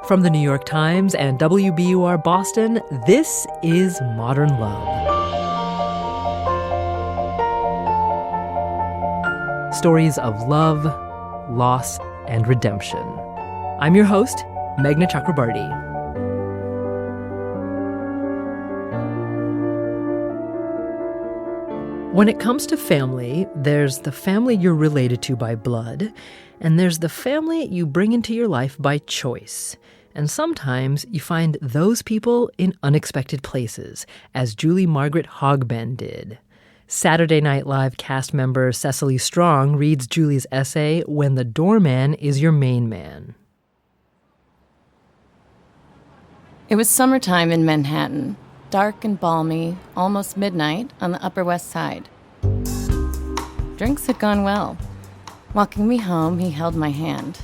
From the New York Times and WBUR Boston, this is Modern Love. Stories of love, loss, and redemption. I'm your host, Meghna Chakrabarty. When it comes to family, there's the family you're related to by blood, and there's the family you bring into your life by choice. And sometimes you find those people in unexpected places, as Julie Margaret Hogben did. Saturday Night Live cast member Cecily Strong reads Julie's essay, When the Doorman is Your Main Man. It was summertime in Manhattan, dark and balmy, almost midnight on the Upper West Side. Drinks had gone well. Walking me home, he held my hand.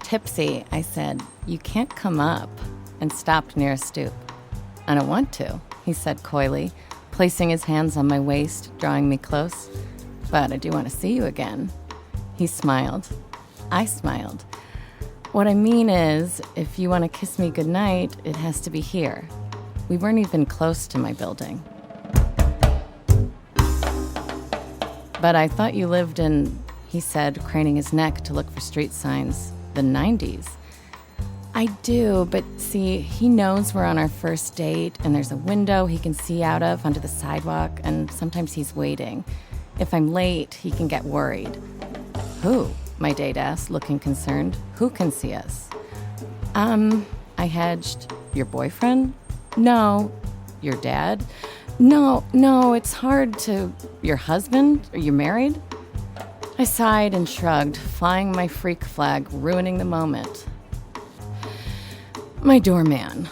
Tipsy, I said, "You can't come up," and stopped near a stoop. "I don't want to," he said coyly, placing his hands on my waist, drawing me close. "But I do want to see you again." He smiled. I smiled. "What I mean is, if you want to kiss me goodnight, it has to be here." We weren't even close to my building. "But I thought you lived in," he said, craning his neck to look for street signs, "the 90s. "I do, but see, he knows we're on our first date, and there's a window he can see out of onto the sidewalk, and sometimes he's waiting. If I'm late, he can get worried." "Who?" my date asked, looking concerned. "Who can see us?" I hedged. "Your boyfriend?" "No." "Your dad?" No, it's hard to..." "Your husband? Are you married?" I sighed and shrugged, flying my freak flag, ruining the moment. My doorman.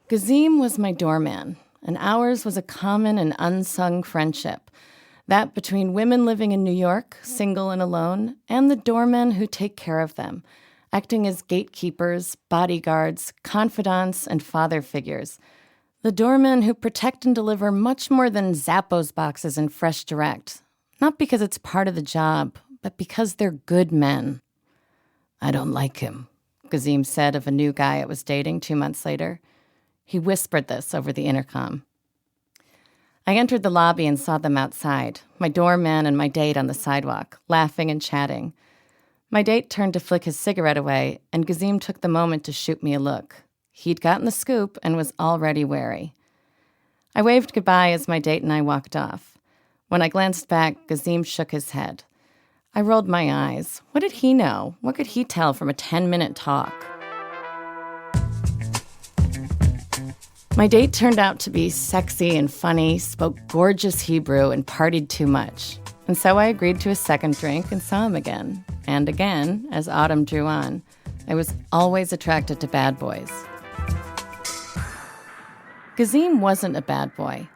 Kazim was my doorman, and ours was a common and unsung friendship. That between women living in New York, single and alone, and the doormen who take care of them, acting as gatekeepers, bodyguards, confidants, and father figures. The doormen who protect and deliver much more than Zappos boxes and Fresh Direct. Not because it's part of the job, but because they're good men. "I don't like him," Kazim said of a new guy I was dating 2 months later. He whispered this over the intercom. I entered the lobby and saw them outside, my doorman and my date on the sidewalk, laughing and chatting. My date turned to flick his cigarette away, and Kazim took the moment to shoot me a look. He'd gotten the scoop and was already wary. I waved goodbye as my date and I walked off. When I glanced back, Kazim shook his head. I rolled my eyes. What did he know? What could he tell from a 10-minute talk? My date turned out to be sexy and funny, spoke gorgeous Hebrew, and partied too much. And so I agreed to a second drink and saw him again. And again, as autumn drew on. I was always attracted to bad boys. Kazim wasn't a bad boy.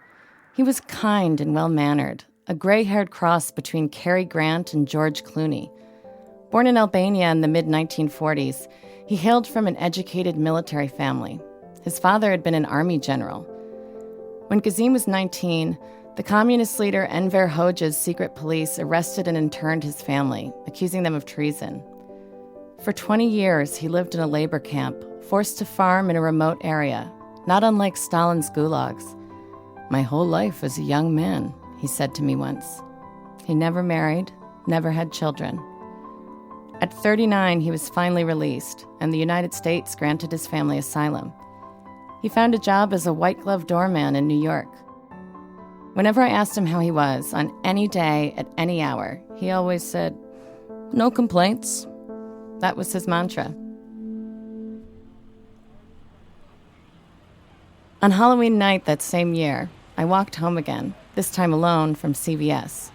He was kind and well-mannered, a gray-haired cross between Cary Grant and George Clooney. Born in Albania in the mid-1940s, he hailed from an educated military family. His father had been an army general. When Kazim was 19, the communist leader Enver Hoxha's secret police arrested and interned his family, accusing them of treason. For 20 years, he lived in a labor camp, forced to farm in a remote area, not unlike Stalin's gulags. "My whole life as a young man," he said to me once. He never married, never had children. At 39, he was finally released, and the United States granted his family asylum. He found a job as a white-glove doorman in New York. Whenever I asked him how he was, on any day, at any hour, he always said, "No complaints." That was his mantra. On Halloween night that same year, I walked home again, this time alone from CVS.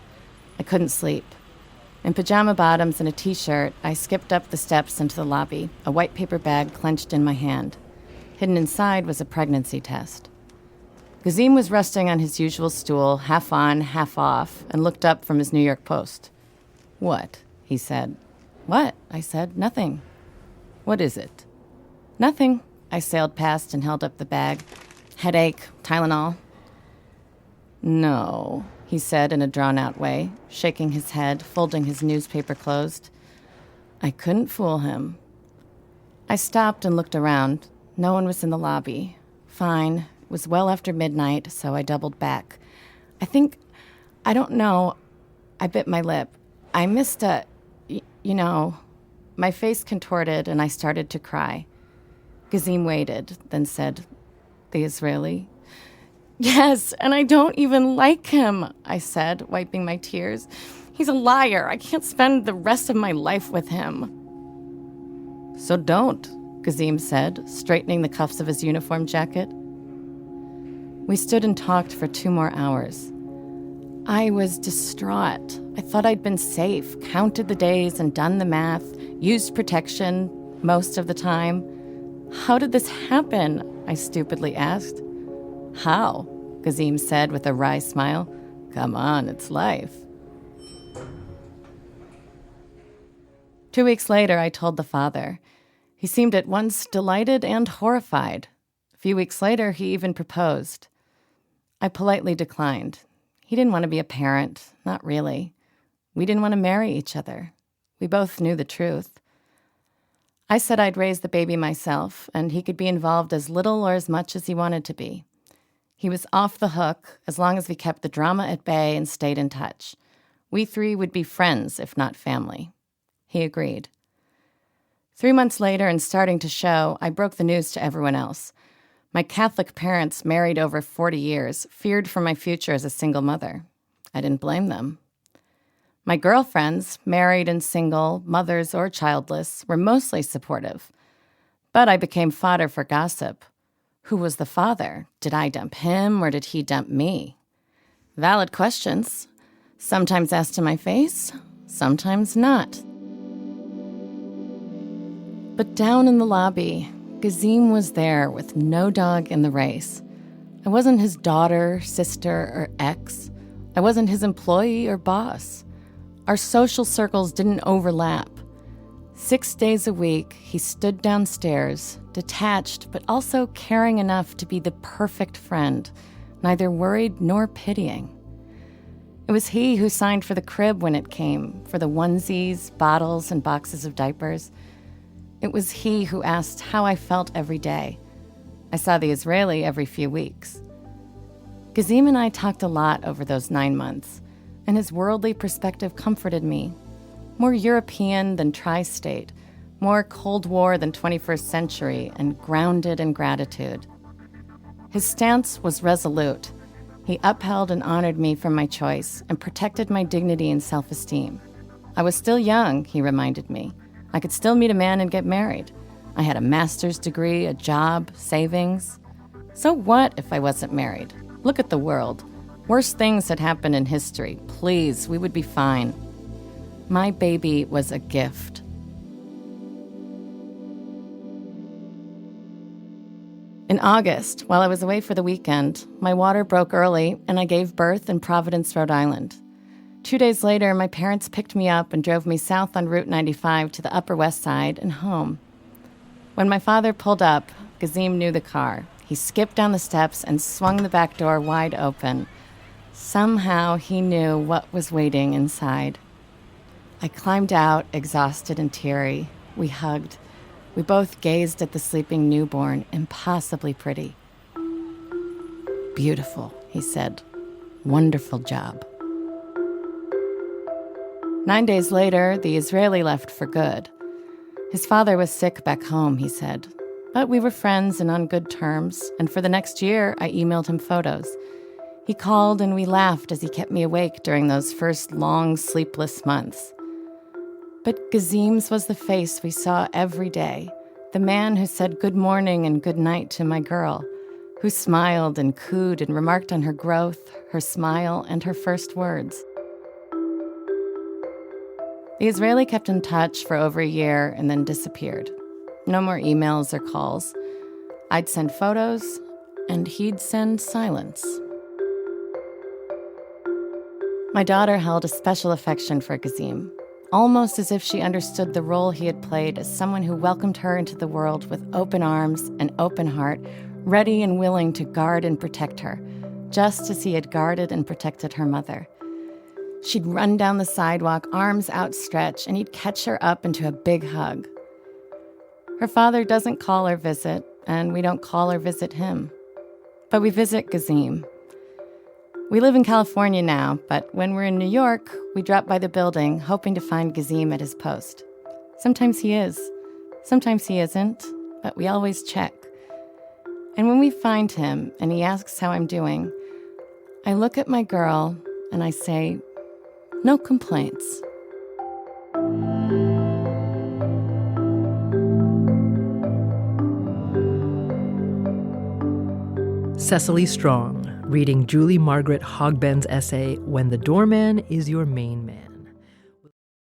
I couldn't sleep. In pajama bottoms and a t-shirt, I skipped up the steps into the lobby, a white paper bag clenched in my hand. Hidden inside was a pregnancy test. Kazim was resting on his usual stool, half on, half off, and looked up from his New York Post. "What?" he said. "What?" I said. "Nothing." "What is it?" "Nothing." I sailed past and held up the bag. "Headache, Tylenol." "No," he said in a drawn-out way, shaking his head, folding his newspaper closed. I couldn't fool him. I stopped and looked around. No one was in the lobby. Fine. It was well after midnight, so I doubled back. I don't know. I bit my lip. I missed my face contorted and I started to cry. Kazim waited, then said, "The Israeli?" "Yes, and I don't even like him," I said, wiping my tears. "He's a liar. I can't spend the rest of my life with him." "So don't," Kazim said, straightening the cuffs of his uniform jacket. We stood and talked for 2 more hours. I was distraught. I thought I'd been safe, counted the days and done the math, used protection most of the time. "How did this happen?" I stupidly asked. "How?" Kazim said with a wry smile. "Come on, it's life." 2 weeks later, I told the father. He seemed at once delighted and horrified. A few weeks later, he even proposed. I politely declined. He didn't want to be a parent, not really. We didn't want to marry each other. We both knew the truth. I said I'd raise the baby myself, and he could be involved as little or as much as he wanted to be. He was off the hook as long as we kept the drama at bay and stayed in touch. We 3 would be friends, if not family. He agreed. 3 months later, and starting to show, I broke the news to everyone else. My Catholic parents, married over 40 years, feared for my future as a single mother. I didn't blame them. My girlfriends, married and single, mothers or childless, were mostly supportive. But I became fodder for gossip. Who was the father? Did I dump him or did he dump me? Valid questions. Sometimes asked to my face, sometimes not. But down in the lobby, Kazim was there with no dog in the race. I wasn't his daughter, sister, or ex. I wasn't his employee or boss. Our social circles didn't overlap. 6 days a week, he stood downstairs, detached but also caring enough to be the perfect friend, neither worried nor pitying. It was he who signed for the crib when it came, for the onesies, bottles, and boxes of diapers. It was he who asked how I felt every day. I saw the Israeli every few weeks. Kazim and I talked a lot over those 9 months, and his worldly perspective comforted me. More European than tri-state, more Cold War than 21st century, and grounded in gratitude. His stance was resolute. He upheld and honored me for my choice and protected my dignity and self-esteem. I was still young, he reminded me. I could still meet a man and get married. I had a master's degree, a job, savings. So what if I wasn't married? Look at the world. Worse things had happened in history. Please, we would be fine. My baby was a gift. In August, while I was away for the weekend, my water broke early and I gave birth in Providence, Rhode Island. 2 days later, my parents picked me up and drove me south on Route 95 to the Upper West Side and home. When my father pulled up, Kazim knew the car. He skipped down the steps and swung the back door wide open. Somehow he knew what was waiting inside. I climbed out, exhausted and teary. We hugged. We both gazed at the sleeping newborn, impossibly pretty. "Beautiful," he said. "Wonderful job." 9 days later, the Israeli left for good. His father was sick back home, he said. But we were friends and on good terms, and for the next year, I emailed him photos. He called and we laughed as he kept me awake during those first long, sleepless months. But Kazim's was the face we saw every day, the man who said good morning and good night to my girl, who smiled and cooed and remarked on her growth, her smile, and her first words. The Israeli kept in touch for over a year and then disappeared. No more emails or calls. I'd send photos, and he'd send silence. My daughter held a special affection for Kazim, almost as if she understood the role he had played as someone who welcomed her into the world with open arms and open heart, ready and willing to guard and protect her, just as he had guarded and protected her mother. She'd run down the sidewalk, arms outstretched, and he'd catch her up into a big hug. Her father doesn't call or visit, and we don't call or visit him. But we visit Kazim. We live in California now, but when we're in New York, we drop by the building, hoping to find Kazim at his post. Sometimes he is, sometimes he isn't, but we always check. And when we find him and he asks how I'm doing, I look at my girl and I say, "No complaints." Cecily Strong, reading Julie Margaret Hogben's essay, When the Doorman is Your Main